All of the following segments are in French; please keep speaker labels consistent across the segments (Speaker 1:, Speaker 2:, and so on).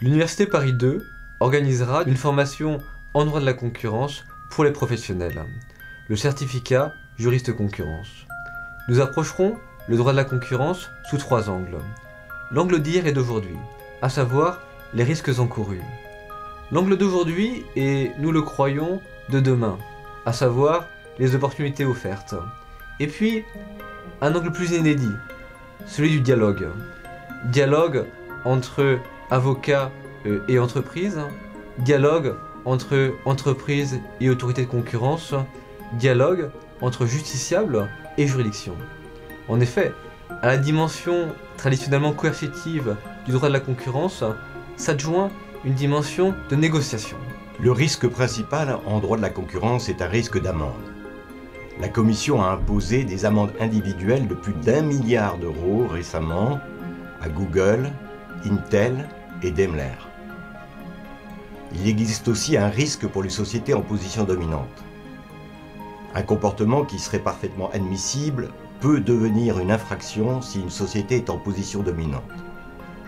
Speaker 1: L'Université Paris 2 organisera une formation en droit de la concurrence pour les professionnels, le certificat juriste concurrence. Nous approcherons le droit de la concurrence sous 3 angles. L'angle d'hier et d'aujourd'hui, à savoir les risques encourus. L'angle d'aujourd'hui est, nous le croyons, de demain, à savoir les opportunités offertes. Et puis, un angle plus inédit, celui du dialogue. Dialogue entre avocats et entreprises, dialogue entre entreprises et autorités de concurrence, dialogue entre justiciables et juridiction. En effet, à la dimension traditionnellement coercitive du droit de la concurrence s'adjoint une dimension de négociation.
Speaker 2: Le risque principal en droit de la concurrence est un risque d'amende. La Commission a imposé des amendes individuelles de plus d'1 milliard d'euros récemment à Google, Intel et Daimler. Il existe aussi un risque pour les sociétés en position dominante. Un comportement qui serait parfaitement admissible peut devenir une infraction si une société est en position dominante.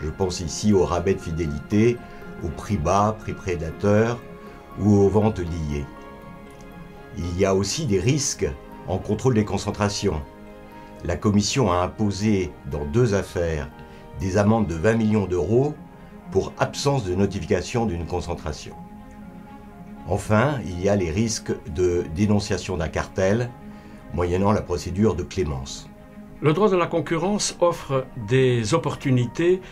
Speaker 2: Je pense ici aux rabais de fidélité, aux prix bas, prix prédateurs ou aux ventes liées. Il y a aussi des risques en contrôle des concentrations. La Commission a imposé dans 2 affaires des amendes de 20 millions d'euros pour absence de notification d'une concentration. Enfin, il y a les risques de dénonciation d'un cartel, moyennant la procédure de clémence.
Speaker 3: Le droit de la concurrence offre des opportunités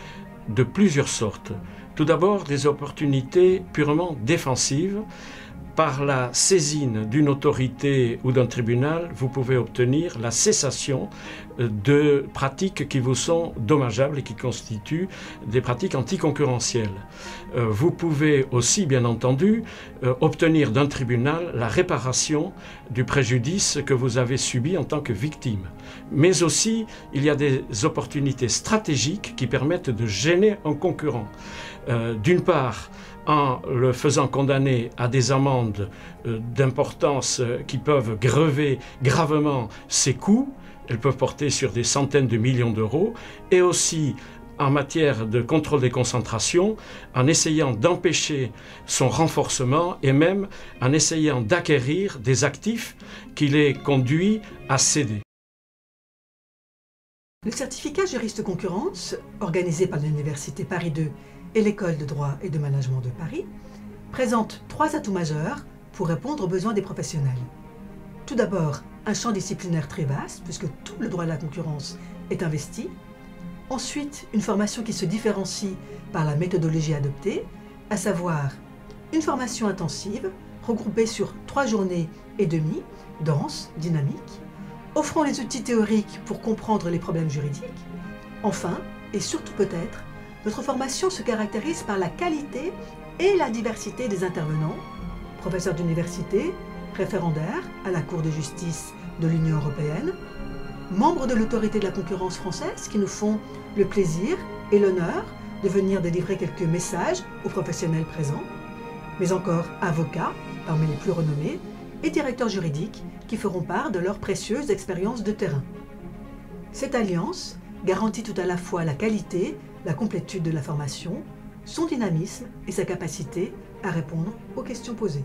Speaker 3: de plusieurs sortes. Tout d'abord, des opportunités purement défensives. Par la saisine d'une autorité ou d'un tribunal, vous pouvez obtenir la cessation de pratiques qui vous sont dommageables et qui constituent des pratiques anticoncurrentielles. Vous pouvez aussi, bien entendu, obtenir d'un tribunal la réparation du préjudice que vous avez subi en tant que victime. Mais aussi, il y a des opportunités stratégiques qui permettent de gêner un concurrent. D'une part, en le faisant condamner à des amendes d'importance qui peuvent grever gravement ses coûts, elles peuvent porter sur des centaines de millions d'euros, et aussi en matière de contrôle des concentrations, en essayant d'empêcher son renforcement et même en essayant d'acquérir des actifs qui les conduisent à céder.
Speaker 4: Le certificat juriste concurrence, organisé par l'Université Paris 2 et l'École de droit et de management de Paris, présente 3 atouts majeurs pour répondre aux besoins des professionnels. Tout d'abord, un champ disciplinaire très vaste, puisque tout le droit de la concurrence est investi. Ensuite, une formation qui se différencie par la méthodologie adoptée, à savoir une formation intensive, regroupée sur 3 journées et demie, dense, dynamique, offrant les outils théoriques pour comprendre les problèmes juridiques. Enfin, et surtout peut-être, notre formation se caractérise par la qualité et la diversité des intervenants, professeurs d'université, référendaires à la Cour de justice de l'Union européenne, membres de l'autorité de la concurrence française qui nous font le plaisir et l'honneur de venir délivrer quelques messages aux professionnels présents, mais encore avocats parmi les plus renommés et directeurs juridiques qui feront part de leurs précieuses expériences de terrain. Cette alliance garantit tout à la fois la qualité, la complétude de la formation, son dynamisme et sa capacité à répondre aux questions posées.